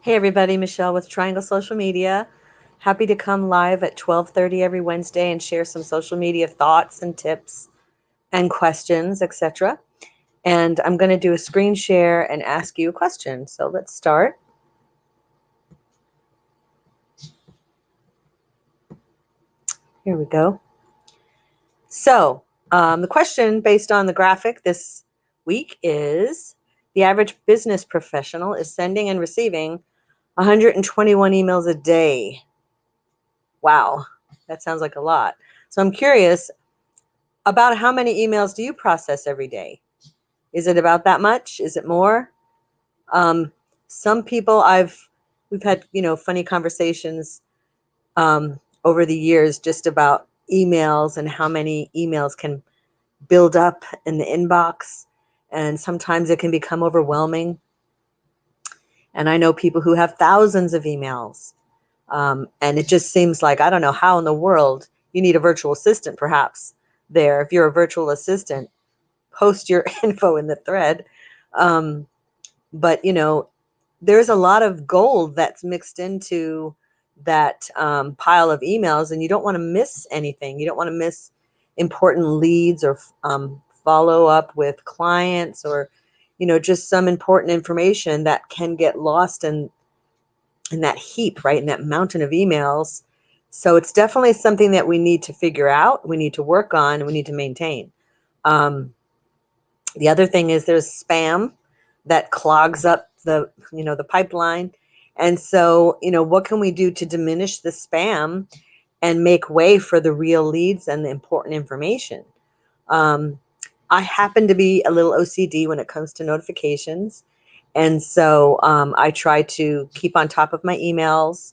Hey everybody, Michelle with Triangle Social Media. Happy to come live at 12:30 every Wednesday and share some social media thoughts and tips and questions, etc. And I'm going to do a screen share and ask you a question. So let's start. Here we go. So the question based on the graphic this week is the average business professional is sending and receiving 121 emails a day. Wow, that sounds like a lot. So I'm curious, about how many emails do you process every day? Is it about that much? Is it more? Um, some people we've had, funny conversations over the years just about emails and how many emails can build up in the inbox. And sometimes it can become overwhelming. And I know people who have thousands of emails. And it just seems like, I don't know how in the world you need a virtual assistant, perhaps, there. If you're a virtual assistant, post your info in the thread. Um, but, there's a lot of gold that's mixed into that pile of emails, and you don't want to miss anything. You don't want to miss important leads or follow up with clients or, just some important information that can get lost in that heap, right? In that mountain of emails. So it's definitely something that we need to figure out, we need to work on, we need to maintain. The other thing is there's spam that clogs up the pipeline. And so, what can we do to diminish the spam and make way for the real leads and the important information? Um, I happen to be a little OCD when it comes to notifications. And so I try to keep on top of my emails.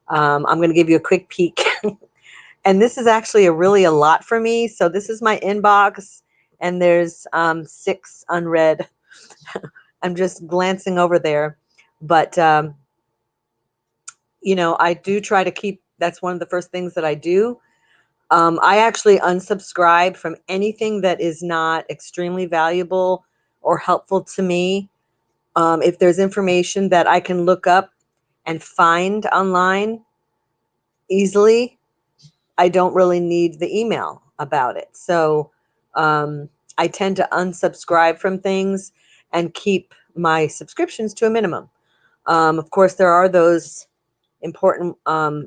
I'm going to give you a quick peek. And this is actually really a lot for me. So this is my inbox, and there's 6 unread. I'm just glancing over there. But, I do try to keep, that's one of the first things that I do. I actually unsubscribe from anything that is not extremely valuable or helpful to me. If there's information that I can look up and find online easily, I don't really need the email about it. So I tend to unsubscribe from things and keep my subscriptions to a minimum. Of course, there are those important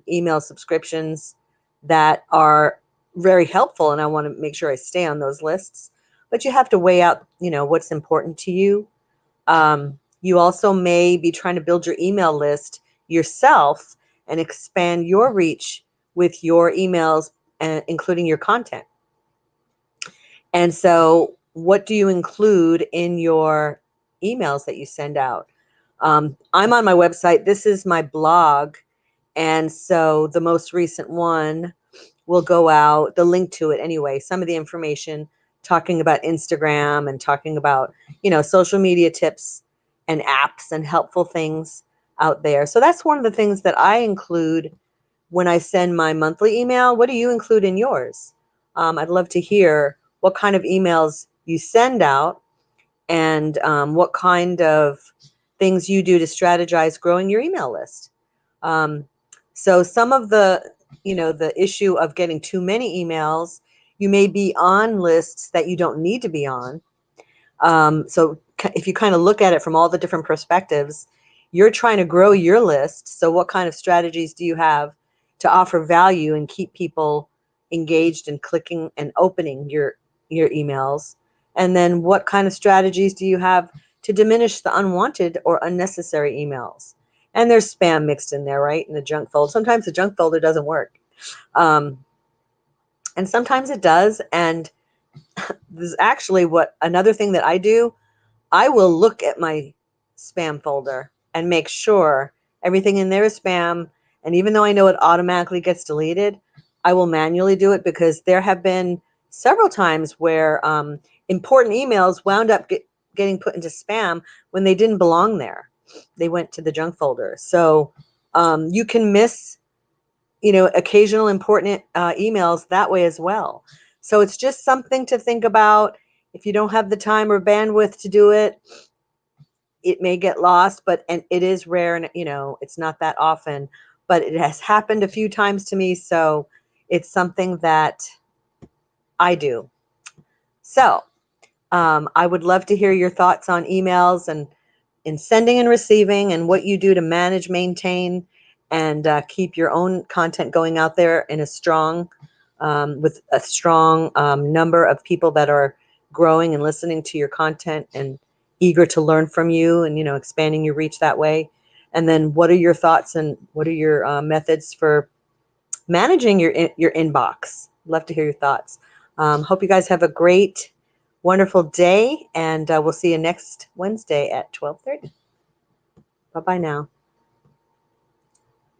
email subscriptions that are very helpful, and I want to make sure I stay on those lists. But you have to weigh out, what's important to you. You also may be trying to build your email list yourself and expand your reach with your emails, and including your content. And so, what do you include in your emails that you send out? I'm on my website. This is my blog. And so the most recent one will go out, the link to it anyway, some of the information talking about Instagram and talking about, social media tips and apps and helpful things out there. So that's one of the things that I include when I send my monthly email. What do you include in yours? I'd love to hear what kind of emails you send out, and what kind of things you do to strategize growing your email list. Um, so some of the issue of getting too many emails, you may be on lists that you don't need to be on. So if you kind of look at it from all the different perspectives, you're trying to grow your list. So what kind of strategies do you have to offer value and keep people engaged and clicking and opening your emails? And then what kind of strategies do you have to diminish the unwanted or unnecessary emails? And there's spam mixed in there, right? In the junk folder. Sometimes the junk folder doesn't work. Um, and sometimes it does. And this is actually what another thing that I do. I will look at my spam folder and make sure everything in there is spam. And even though I know it automatically gets deleted, I will manually do it, because there have been several times where important emails wound up getting put into spam when they didn't belong there. They went to the junk folder. So you can miss, occasional important emails that way as well. So it's just something to think about. If you don't have the time or bandwidth to do it, it may get lost, and it is rare, and it's not that often, but it has happened a few times to me. So it's something that I do. So I would love to hear your thoughts on emails and in sending and receiving, and what you do to manage, maintain, and keep your own content going out there in a strong, with a strong number of people that are growing and listening to your content and eager to learn from you, and expanding your reach that way. And then, what are your thoughts and what are your methods for managing your inbox? Love to hear your thoughts. Hope you guys have a great, wonderful day, and we'll see you next Wednesday at 12:30. Bye-bye now.